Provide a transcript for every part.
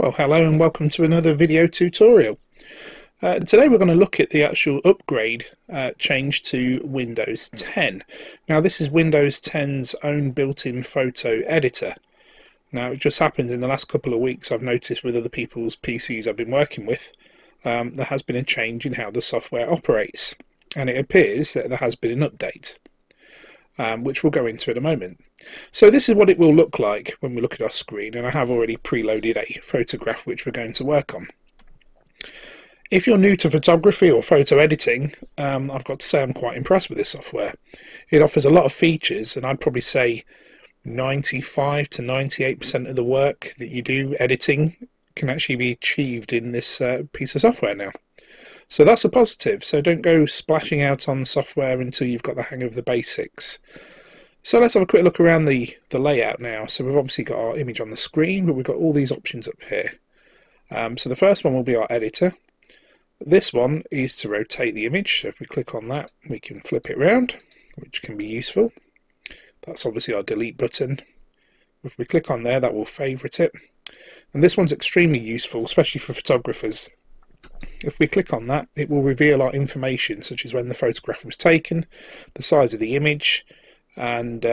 Well, hello and welcome to another video tutorial. Today we're going to look at the actual upgrade change to Windows 10. Now this is Windows 10's own built-in photo editor. Now it just happened in the last couple of weeks I've noticed with other people's PCs I've been working with, there has been a change in how the software operates, and it appears that there has been an update, which we'll go into in a moment. So this is what it will look like when we look at our screen, and I have already preloaded a photograph which we're going to work on. If you're new to photography or photo editing, I've got to say I'm quite impressed with this software. It offers a lot of features, and I'd probably say 95 to 98% of the work that you do editing can actually be achieved in this piece of software now. So that's a positive, so don't go splashing out on software until you've got the hang of the basics. So let's have a quick look around the layout now. So we've obviously got our image on the screen, but we've got all these options up here. So the first one will be our editor. This one is to rotate the image. So if we click on that, we can flip it around, which can be useful. That's obviously our delete button. If we click on there, that will favourite it. And this one's extremely useful, especially for photographers. If we click on that, it will reveal our information, such as when the photograph was taken, the size of the image, and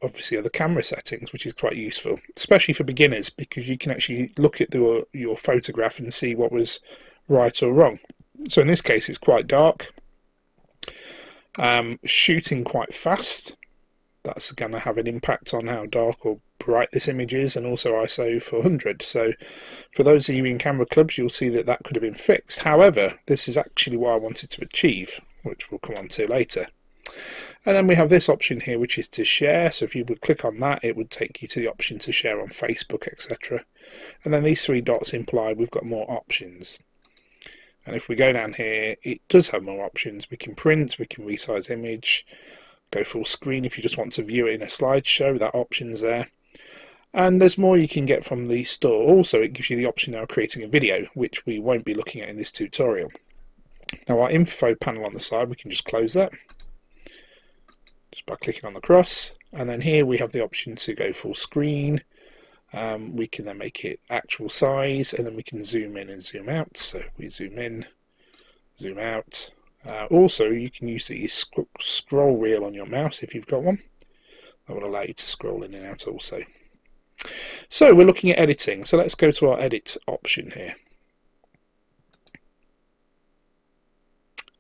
obviously other camera settings, which is quite useful, especially for beginners, because you can actually look at your photograph and see what was right or wrong. So in this case it's quite dark, shooting quite fast. That's going to have an impact on how dark or bright this image is, and also ISO 400. So for those of you in camera clubs, you'll see that that could have been fixed. However, this is actually what I wanted to achieve, which we'll come on to later. And then we have this option here, which is to share. So if you would click on that, it would take you to the option to share on Facebook, etc. And then these three dots imply we've got more options. And if we go down here, it does have more options. We can print, we can resize image, go full screen if you just want to view it in a slideshow, that option's there. And there's more you can get from the store. Also, it gives you the option now of creating a video, which we won't be looking at in this tutorial. Now our info panel on the side, we can just close that just by clicking on the cross, and then here we have the option to go full screen. We can then make it actual size, and then we can zoom in and zoom out. So we zoom in, zoom out. Also, you can use the scroll wheel on your mouse if you've got one. That will allow you to scroll in and out also. So we're looking at editing, so let's go to our edit option here.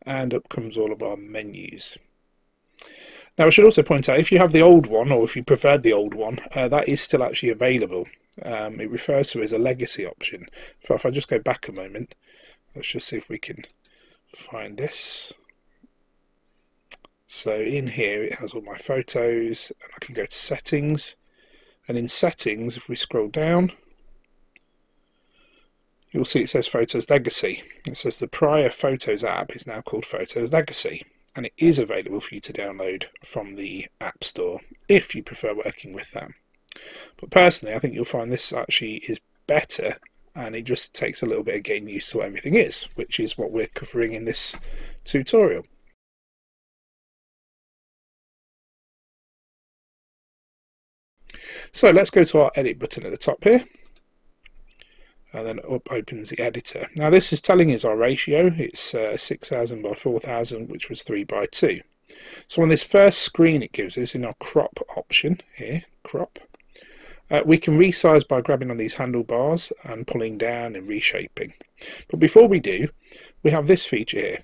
And up comes all of our menus. Now I should also point out, if you have the old one, or if you preferred the old one, that is still actually available. It refers to it as a legacy option. So if I just go back a moment, let's just see if we can find this. So in here it has all my photos, and I can go to settings, and in settings, if we scroll down, you'll see it says Photos Legacy. It says the prior Photos app is now called Photos Legacy, and it is available for you to download from the App Store if you prefer working with that. But personally, I think you'll find this actually is better, and it just takes a little bit of getting used to what everything is, which is what we're covering in this tutorial. So let's go to our edit button at the top here, and then up opens the editor. Now this is telling us our ratio. It's 6000 by 4000, which was 3 by 2. So on this first screen it gives us, in our crop option here, crop, we can resize by grabbing on these handlebars and pulling down and reshaping. But before we do, we have this feature here.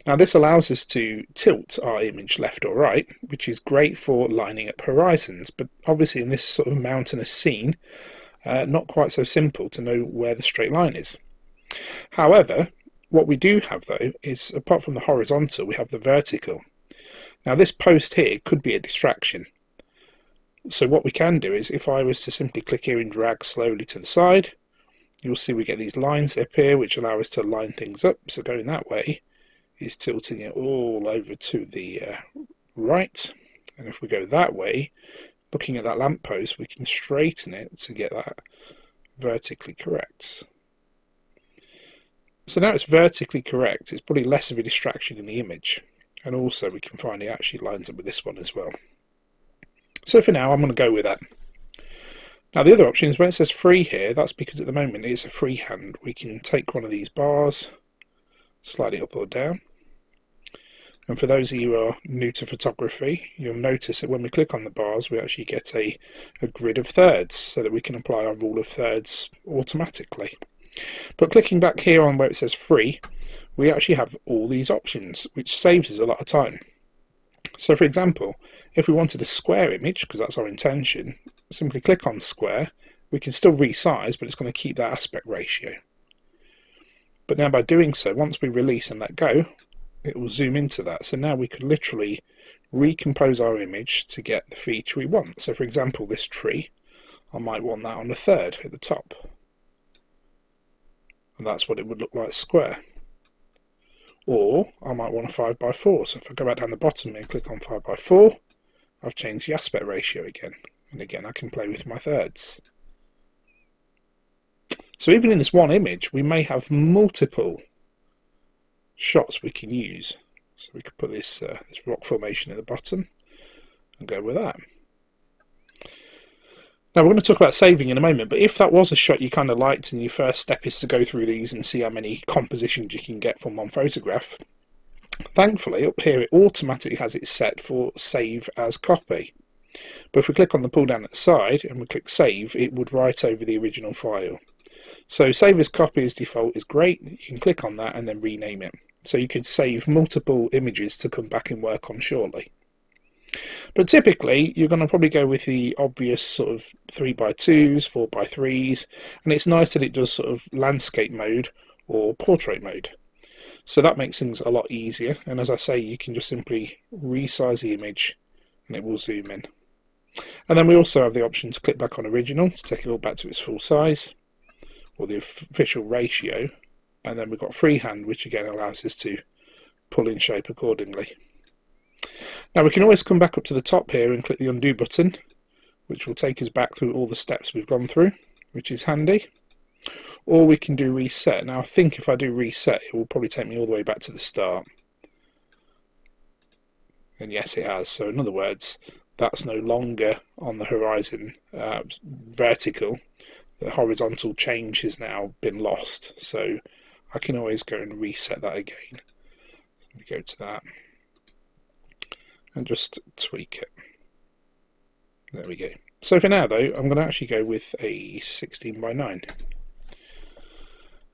Now this allows us to tilt our image left or right, which is great for lining up horizons, but obviously in this sort of mountainous scene, not quite so simple to know where the straight line is. However, what we do have though is, apart from the horizontal, we have the vertical. Now this post here could be a distraction. So what we can do is, if I was to simply click here and drag slowly to the side, you'll see we get these lines up here which allow us to line things up. So going that way is tilting it all over to the right, and if we go that way, looking at that lamppost, we can straighten it to get that vertically correct. So now it's vertically correct, it's probably less of a distraction in the image, and also we can find it actually lines up with this one as well. So for now I'm going to go with that. Now the other option is when it says free here, that's because at the moment it's a freehand. We can take one of these bars, slide it up or down. And for those of you who are new to photography, you'll notice that when we click on the bars, we actually get a grid of thirds so that we can apply our rule of thirds automatically. But clicking back here on where it says free, we actually have all these options, which saves us a lot of time. So for example, if we wanted a square image, because that's our intention, simply click on square. We can still resize, but it's going to keep that aspect ratio. But now by doing so, once we release and let go, it will zoom into that. So now we could literally recompose our image to get the feature we want. So for example, this tree, I might want that on the third at the top. And that's what it would look like square. Or I might want a 5x4. So if I go back down the bottom and click on 5x4, I've changed the aspect ratio again. And again, I can play with my thirds. So even in this one image, we may have multiple shots we can use. So we could put this rock formation at the bottom and go with that. Now we're going to talk about saving in a moment, but if that was a shot you kind of liked and your first step is to go through these and see how many compositions you can get from one photograph, thankfully up here it automatically has it set for save as copy. But if we click on the pull down at the side and we click save, it would write over the original file. So save as copy as default is great. You can click on that and then rename it. So you could save multiple images to come back and work on shortly. But typically you're going to probably go with the obvious sort of 3x2s, 4x3s, and it's nice that it does sort of landscape mode or portrait mode. So that makes things a lot easier, and as I say, you can just simply resize the image and it will zoom in. And then we also have the option to click back on original to take it all back to its full size, or the official ratio, and then we've got freehand, which again allows us to pull in shape accordingly. Now we can always come back up to the top here and click the undo button, which will take us back through all the steps we've gone through, which is handy. Or we can do reset. Now I think if I do reset, it will probably take me all the way back to the start. And yes, it has. So in other words, that's no longer on the horizon vertical. The horizontal change has now been lost. So I can always go and reset that again. Let me go to that and just tweak it. There we go. So for now though, I'm going to actually go with a 16:9.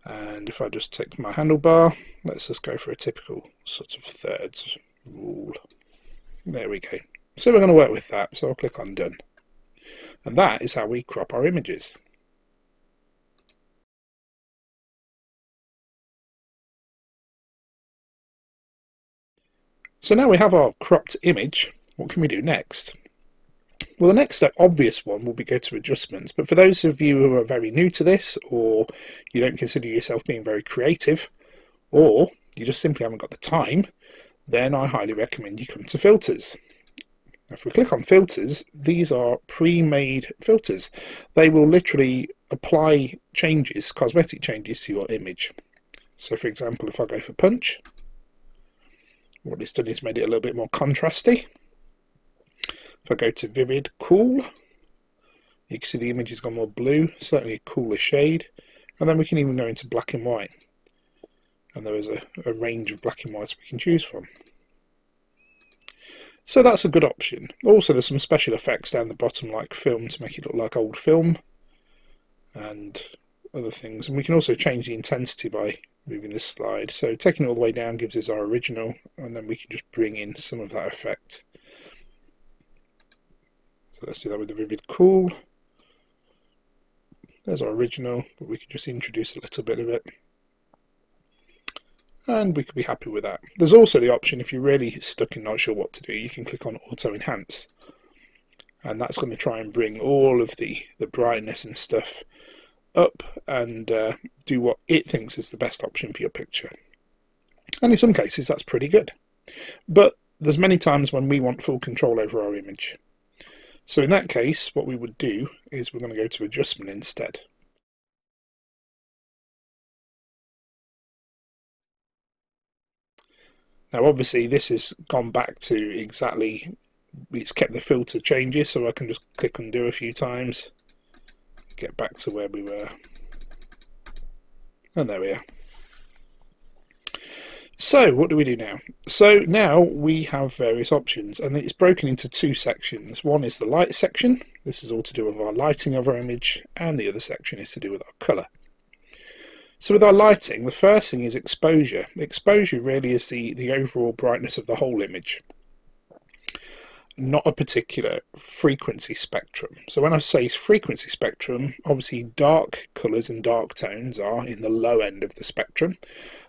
And if I just take my handlebar, let's just go for a typical sort of thirds rule. There we go. So we're going to work with that, so I'll click on done. And that is how we crop our images. So now we have our cropped image, what can we do next? Well, the next step, obvious one, will be go to adjustments, but for those of you who are very new to this, or you don't consider yourself being very creative, or you just simply haven't got the time, then I highly recommend you come to filters. If we click on filters, these are pre-made filters. They will literally apply changes, cosmetic changes to your image. So for example, if I go for punch, what it's done is made it a little bit more contrasty. If I go to vivid cool, you can see the image has gone more blue, certainly a cooler shade. And then we can even go into black and white. And there is a range of black and whites we can choose from. So that's a good option. Also there's some special effects down the bottom like film to make it look like old film and other things. And we can also change the intensity by moving this slide. So taking it all the way down gives us our original, and then we can just bring in some of that effect. So let's do that with the vivid cool. There's our original, but we can just introduce a little bit of it. And we could be happy with that. There's also the option, if you're really stuck and not sure what to do, you can click on Auto Enhance. And that's going to try and bring all of the brightness and stuff up and do what it thinks is the best option for your picture. And in some cases that's pretty good. But there's many times when we want full control over our image. So in that case, what we would do is we're going to go to Adjustment instead. Now obviously this has gone back to exactly, it's kept the filter changes, so I can just click undo a few times. get back to where we were. And there we are. So what do we do now? So now we have various options, and it's broken into two sections. One is the light section. This is all to do with our lighting of our image, and the other section is to do with our colour. So with our lighting, the first thing is exposure. Exposure really is the overall brightness of the whole image, not a particular frequency spectrum. So when I say frequency spectrum, obviously dark colours and dark tones are in the low end of the spectrum,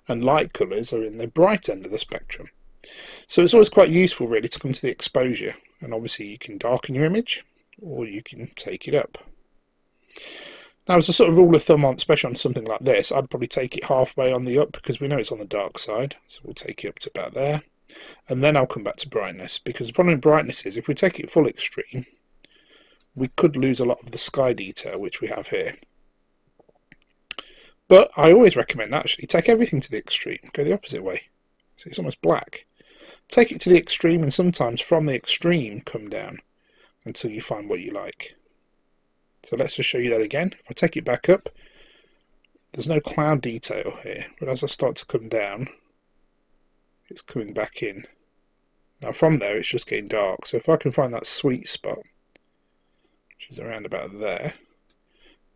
and light colours are in the bright end of the spectrum. So it's always quite useful really to come to the exposure, and obviously you can darken your image or you can take it up. Now, as a sort of rule of thumb, especially on something like this, I'd probably take it halfway on the up, because we know it's on the dark side, so we'll take it up to about there, and then I'll come back to brightness, because the problem with brightness is if we take it full extreme, we could lose a lot of the sky detail which we have here. But I always recommend actually take everything to the extreme, go the opposite way, so it's almost black. Take it to the extreme, and sometimes from the extreme come down until you find what you like. So let's just show you that again. If I take it back up, there's no cloud detail here, but as I start to come down, it's coming back in. Now from there it's just getting dark, so if I can find that sweet spot, which is around about there,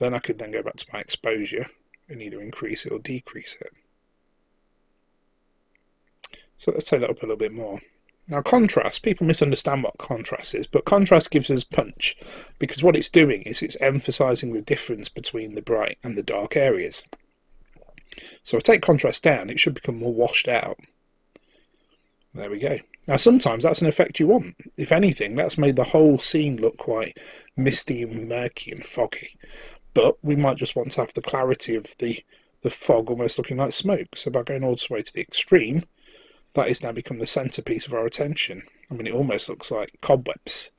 then I could then go back to my exposure and either increase it or decrease it. So let's take that up a little bit more. Now contrast, people misunderstand what contrast is, but contrast gives us punch, because what it's doing is it's emphasising the difference between the bright and the dark areas. So if I take contrast down, it should become more washed out. There we go. Now sometimes that's an effect you want. If anything, that's made the whole scene look quite misty and murky and foggy. But we might just want to have the clarity of the fog almost looking like smoke. So by going all the way to the extreme, that has now become the centrepiece of our attention. I mean, it almost looks like cobwebs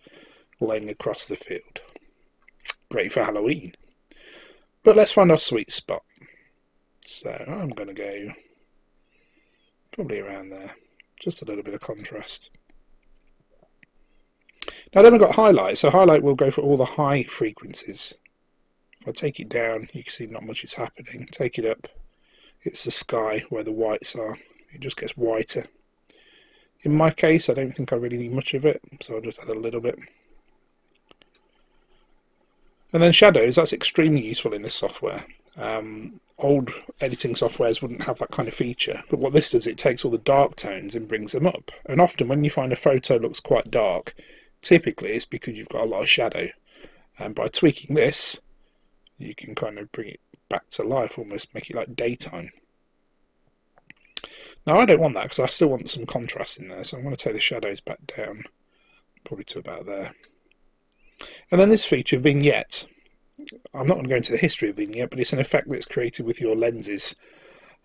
laying across the field. Great for Halloween. But let's find our sweet spot. So I'm going to go probably around there. Just a little bit of contrast. Now then we've got highlight. So highlight will go for all the high frequencies. If I take it down, you can see not much is happening. Take it up, it's the sky where the whites are. It just gets whiter. In my case, I don't think I really need much of it, so I'll just add a little bit. And then shadows, that's extremely useful in this software. Old editing softwares wouldn't have that kind of feature, but what this does, it takes all the dark tones and brings them up. And often when you find a photo looks quite dark, typically it's because you've got a lot of shadow. And by tweaking this, you can kind of bring it back to life, almost make it like daytime. Now I don't want that, because I still want some contrast in there, so I'm going to take the shadows back down, probably to about there. And then this feature, vignette. I'm not going to go into the history of vignette, but it's an effect that's created with your lenses,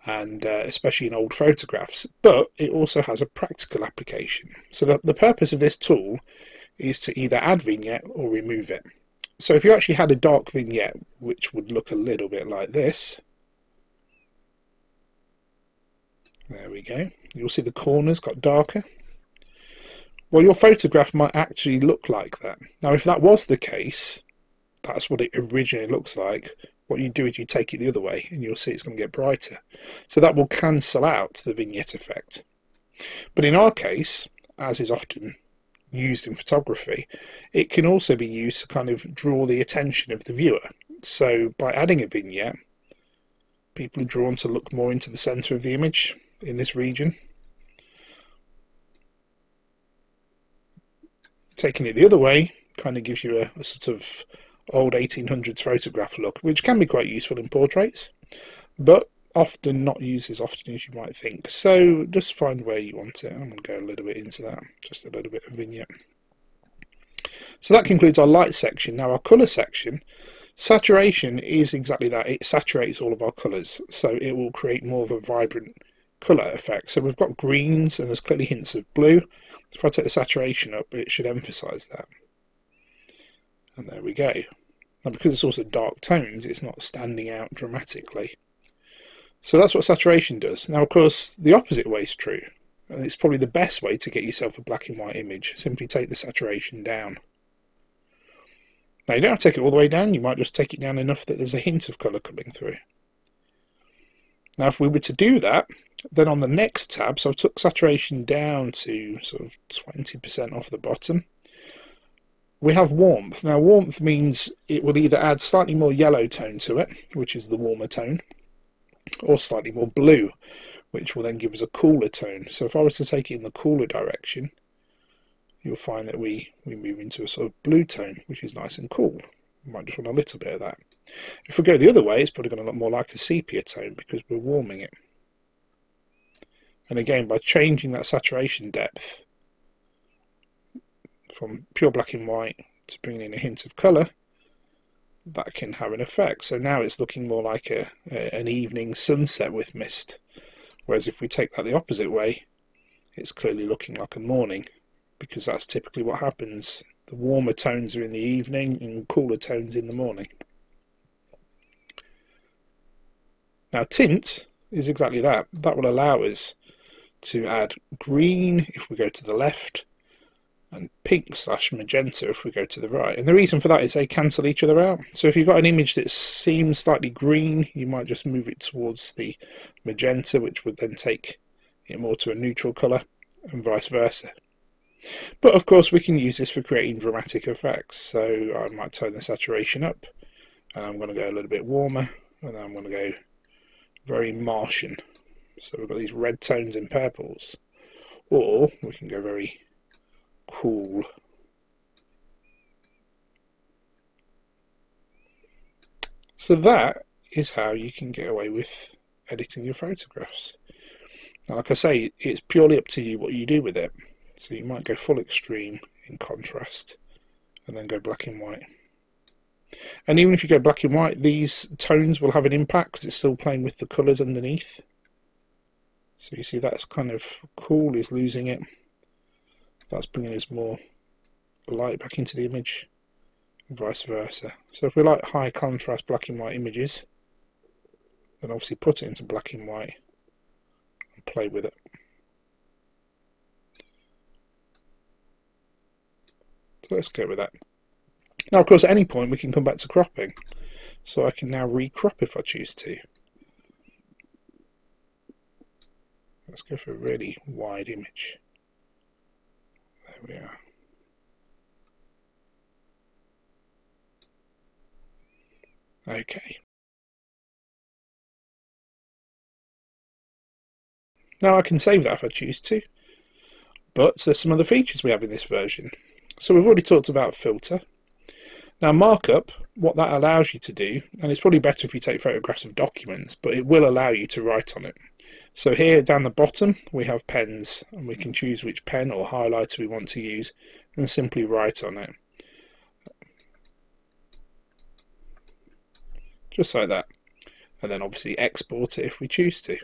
and especially in old photographs. But it also has a practical application. So the purpose of this tool is to either add vignette or remove it. So if you actually had a dark vignette, which would look a little bit like this, there we go, you'll see the corners got darker. Well, your photograph might actually look like that. Now if that was the case, that's what it originally looks like. What you do is you take it the other way and you'll see it's going to get brighter. So that will cancel out the vignette effect. But in our case, as is often used in photography, it can also be used to kind of draw the attention of the viewer. So by adding a vignette, people are drawn to look more into the centre of the image in this region. Taking it the other way kind of gives you a sort of old 1800s photograph look, which can be quite useful in portraits, but often not used as often as you might think. So just find where you want it. I'm going to go a little bit into that, just a little bit of vignette. So that concludes our light section. Now our colour section, saturation is exactly that. It saturates all of our colours, so it will create more of a vibrant colour effect. So we've got greens and there's clearly hints of blue. If I take the saturation up, it should emphasise that. And there we go. Now because it's also dark tones, it's not standing out dramatically. So that's what saturation does. Now of course the opposite way is true. And it's probably the best way to get yourself a black and white image. Simply take the saturation down. Now you don't have to take it all the way down, you might just take it down enough that there's a hint of colour coming through. Now if we were to do that, then on the next tab, so I've took saturation down to sort of 20% off the bottom, we have warmth. Now warmth means it will either add slightly more yellow tone to it, which is the warmer tone, or slightly more blue, which will then give us a cooler tone. So if I was to take it in the cooler direction, you'll find that we move into a sort of blue tone, which is nice and cool. We might just want a little bit of that. If we go the other way, it's probably going to look more like a sepia tone because we're warming it. And again, by changing that saturation depth from pure black and white to bringing in a hint of colour, that can have an effect. So now it's looking more like an evening sunset with mist. Whereas if we take that the opposite way, it's clearly looking like a morning, because that's typically what happens. The warmer tones are in the evening and cooler tones in the morning. Now tint is exactly that. That will allow us to add green if we go to the left, and pink/magenta if we go to the right. And the reason for that is they cancel each other out. So if you've got an image that seems slightly green, you might just move it towards the magenta, which would then take it more to a neutral colour, and vice versa. But of course we can use this for creating dramatic effects. So I might turn the saturation up, and I'm going to go a little bit warmer, and then I'm going to go very Martian. So we've got these red tones and purples. Or we can go very cool. So that is how you can get away with editing your photographs. Now, like I say, it's purely up to you what you do with it. So you might go full extreme in contrast and then go black and white. And even if you go black and white, these tones will have an impact because it's still playing with the colours underneath. So you see that's kind of cool is losing it. That's bringing us more light back into the image, and vice versa. So if we like high contrast black and white images, then obviously put it into black and white and play with it. So let's go with that. Now of course at any point we can come back to cropping. So I can now recrop if I choose to. Let's go for a really wide image. There we are. Okay. Now I can save that if I choose to, but there's some other features we have in this version. So we've already talked about filter. Now markup, what that allows you to do, and it's probably better if you take photographs of documents, but it will allow you to write on it. So here down the bottom we have pens, and we can choose which pen or highlighter we want to use and simply write on it. Just like that. And then obviously export it if we choose to.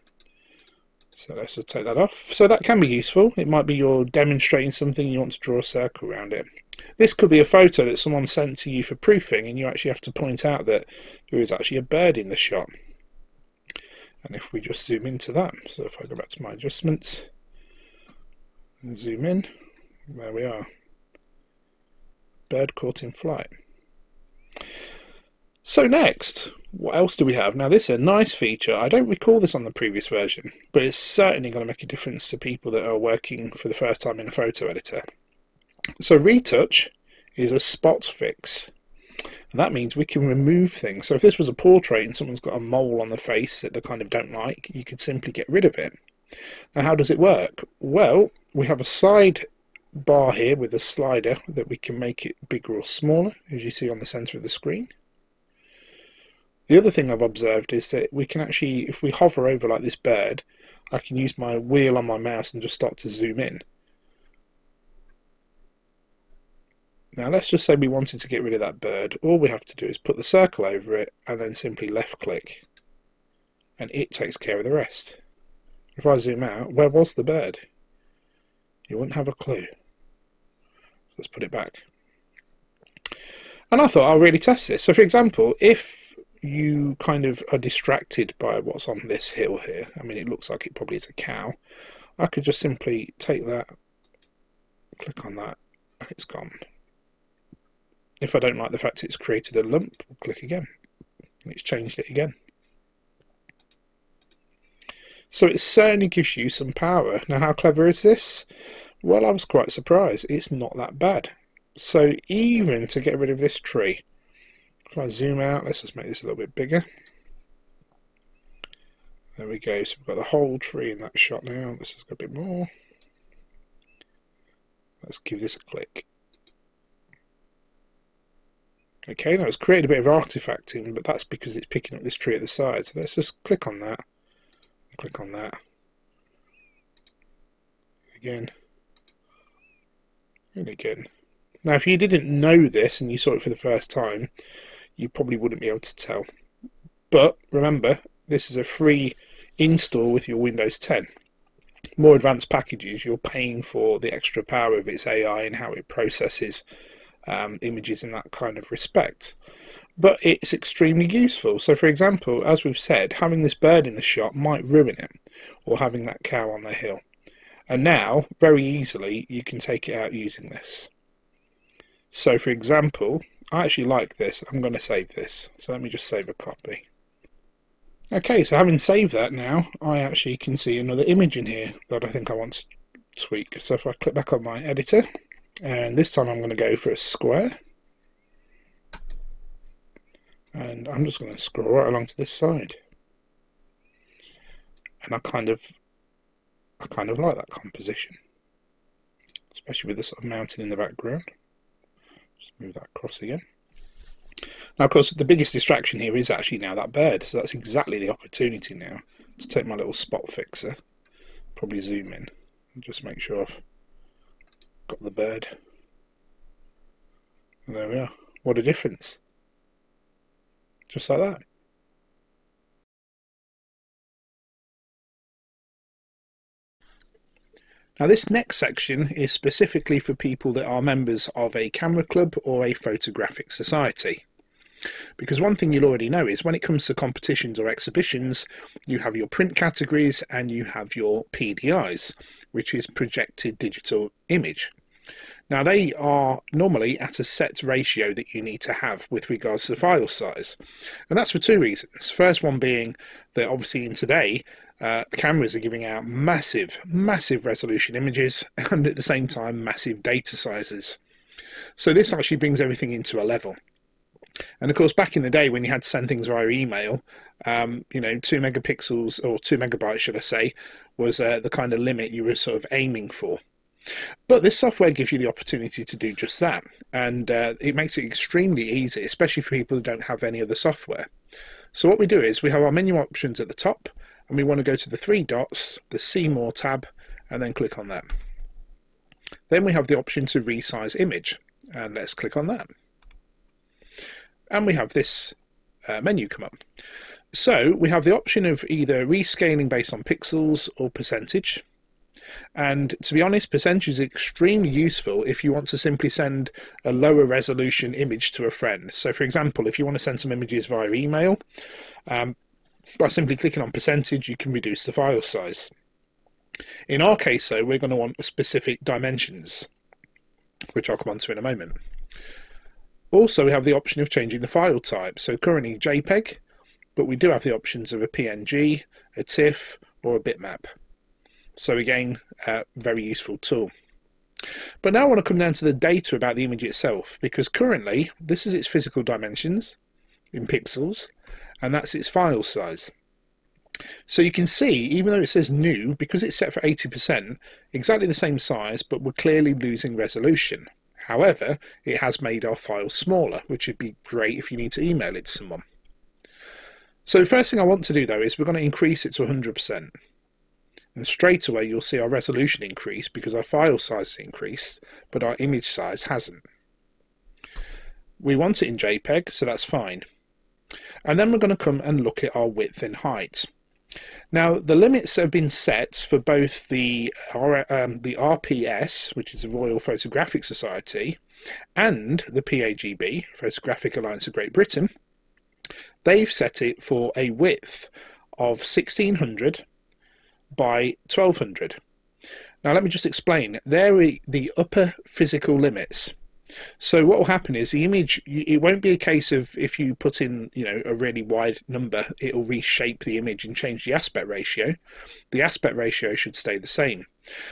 So let's just take that off. So that can be useful. It might be you're demonstrating something, you want to draw a circle around it. This could be a photo that someone sent to you for proofing, and you actually have to point out that there is actually a bird in the shot. And if we just zoom into that, so if I go back to my adjustments and zoom in, there we are. Bird caught in flight. So next, what else do we have? Now this is a nice feature. I don't recall this on the previous version, but it's certainly going to make a difference to people that are working for the first time in a photo editor. So retouch is a spot fix. And that means we can remove things. So if this was a portrait and someone's got a mole on the face that they kind of don't like, you could simply get rid of it. Now how does it work? Well, we have a side bar here with a slider that we can make it bigger or smaller, as you see on the center of the screen. The other thing I've observed is that we can actually, if we hover over like this bird, I can use my wheel on my mouse and just start to zoom in. Now let's just say we wanted to get rid of that bird. All we have to do is put the circle over it and then simply left click, and it takes care of the rest. If I zoom out, where was the bird? You wouldn't have a clue. Let's put it back. And I thought I'll really test this. So for example, if you kind of are distracted by what's on this hill here, I mean it looks like it probably is a cow, I could just simply take that, click on that, and it's gone. If I don't like the fact it's created a lump, we'll click again. And it's changed it again. So it certainly gives you some power. Now, how clever is this? Well, I was quite surprised. It's not that bad. So even to get rid of this tree, if I zoom out, let's just make this a little bit bigger. There we go. So we've got the whole tree in that shot now. Let's just go a bit more. Let's give this a click. Okay, now it's created a bit of artifacting, but that's because it's picking up this tree at the side. So let's just click on that. Click on that. Again. And again. Now, if you didn't know this and you saw it for the first time, you probably wouldn't be able to tell. But remember, this is a free install with your Windows 10. More advanced packages, you're paying for the extra power of its AI and how it processes images in that kind of respect. But it's extremely useful. So for example, as we've said, having this bird in the shot might ruin it, or having that cow on the hill. And now, very easily, you can take it out using this. So for example, I actually like this. I'm going to save this. So let me just save a copy. Okay, so having saved that now, I actually can see another image in here that I think I want to tweak. So if I click back on my editor, and this time I'm going to go for a square. And I'm just going to scroll right along to this side. And I kind of like that composition, especially with the sort of mountain in the background. Just move that across again. Now, of course, the biggest distraction here is actually now that bird, so that's exactly the opportunity now to take my little spot fixer, probably zoom in, and just make sure I've got the bird. And there we are. What a difference. Just like that. Now this next section is specifically for people that are members of a camera club or a photographic society. Because one thing you'll already know is when it comes to competitions or exhibitions, you have your print categories and you have your PDIs, which is projected digital image. Now they are normally at a set ratio that you need to have with regards to the file size. And that's for two reasons. First one being that obviously in today, cameras are giving out massive resolution images and at the same time massive data sizes. So this actually brings everything into a level. And of course, back in the day when you had to send things via email, 2 megapixels, or 2 megabytes should I say, was the kind of limit you were sort of aiming for. But this software gives you the opportunity to do just that, and it makes it extremely easy, especially for people who don't have any other software. So what we do is we have our menu options at the top, and we want to go to the 3 dots, the See More tab, and then click on that. Then we have the option to resize image, and let's click on that. And we have this menu come up. So we have the option of either rescaling based on pixels or percentage. And to be honest, percentage is extremely useful if you want to simply send a lower resolution image to a friend. So for example, if you want to send some images via email, by simply clicking on percentage, you can reduce the file size. In our case though, we're going to want specific dimensions, which I'll come on to in a moment. Also, we have the option of changing the file type. So currently JPEG, but we do have the options of a PNG, a TIFF, or a bitmap. So again, very useful tool. But now I want to come down to the data about the image itself, because currently this is its physical dimensions in pixels, and that's its file size. So you can see, even though it says new, because it's set for 80%, exactly the same size, but we're clearly losing resolution. However, it has made our file smaller, which would be great if you need to email it to someone. So the first thing I want to do though is we're going to increase it to 100%. And straight away you'll see our resolution increase because our file size has increased, but our image size hasn't. We want it in JPEG, so that's fine. And then we're going to come and look at our width and height. Now the limits have been set for both the RPS, which is the Royal Photographic Society, and the PAGB, Photographic Alliance of Great Britain. They've set it for a width of 1600 by 1200. Now let me just explain. They're the upper physical limits. So what will happen is the image, it won't be a case of if you put in, you know, a really wide number, it'll reshape the image and change the aspect ratio. The aspect ratio should stay the same.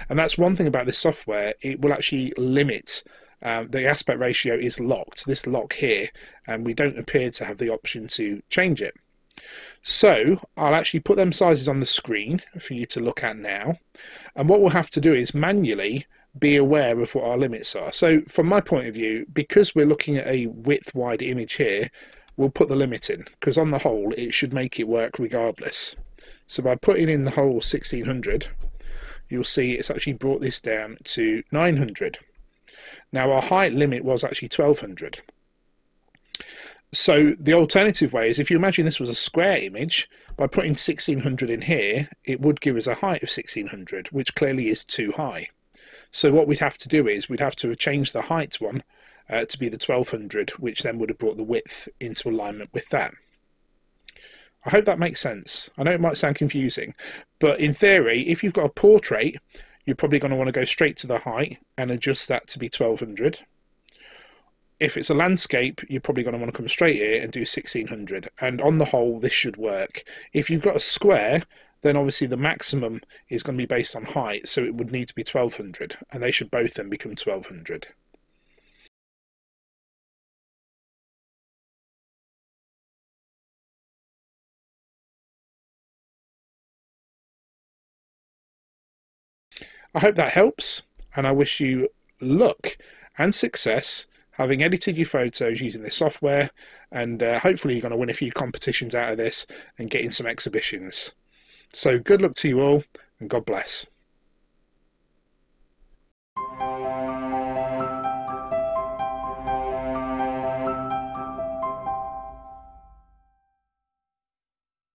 And that's one thing about this software, it will actually limit, the aspect ratio is locked, this lock here, and we don't appear to have the option to change it. So I'll actually put them sizes on the screen for you to look at now. And what we'll have to do is manually be aware of what our limits are. So from my point of view, because we're looking at a width wide image here, we'll put the limit in, because on the whole it should make it work regardless. So by putting in the whole 1600, you'll see it's actually brought this down to 900. Now our height limit was actually 1200. So the alternative way is, if you imagine this was a square image, by putting 1600 in here, it would give us a height of 1600, which clearly is too high. So what we'd have to do is we'd have to change the height one to be the 1200, which then would have brought the width into alignment with that. I hope that makes sense. I know it might sound confusing, but in theory, if you've got a portrait, you're probably going to want to go straight to the height and adjust that to be 1200. If it's a landscape, you're probably going to want to come straight here and do 1600. And on the whole, this should work. If you've got a square, then obviously the maximum is going to be based on height, so it would need to be 1200, and they should both then become 1200. I hope that helps, and I wish you luck and success having edited your photos using this software, and hopefully you're going to win a few competitions out of this and get in some exhibitions. So good luck to you all, and God bless.